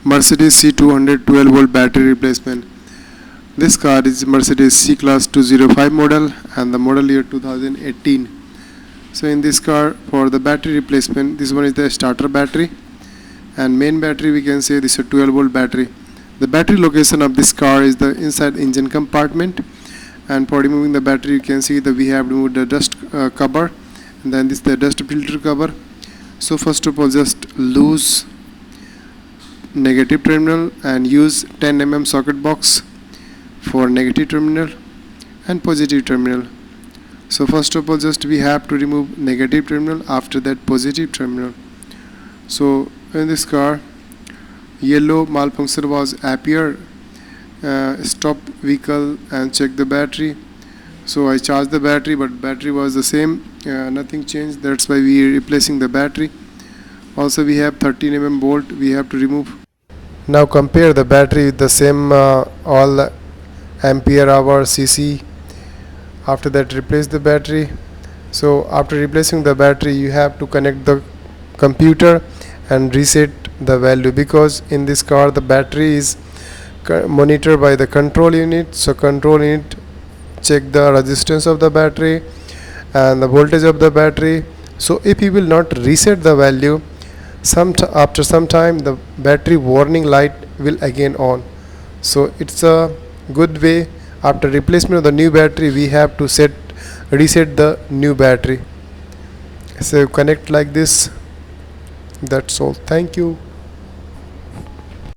Mercedes C200 12-volt battery replacement. This car is Mercedes C-Class 205 model and the model year 2018. So in this car, for the battery replacement, this one is the starter battery, and main battery we can say this is a 12-volt battery. The battery location of this car is the inside engine compartment, and for removing the battery you can see that we have removed the dust cover, and then this is the dust filter cover. So first of all, just loose negative terminal and use 10 mm socket box for negative terminal and positive terminal. So first of all, just we have to remove negative terminal, after that positive terminal. So in this car, yellow malfunction was appear. Stop vehicle and check the battery. So I charged the battery, but battery was the same, nothing changed. That's why we are replacing the battery. Also we have 13 mm bolt we have to remove. Now compare the battery with the same all ampere hour cc. After that, replace the battery. So after replacing the battery, you have to connect the computer and reset the value, because in this car the battery is monitored by the control unit. So control unit check the resistance of the battery and the voltage of the battery. So if you will not reset the value, after some time the battery warning light will again on. So it's a good way. After replacement of the new battery, we have to reset the new battery. So connect like this. That's all. Thank you.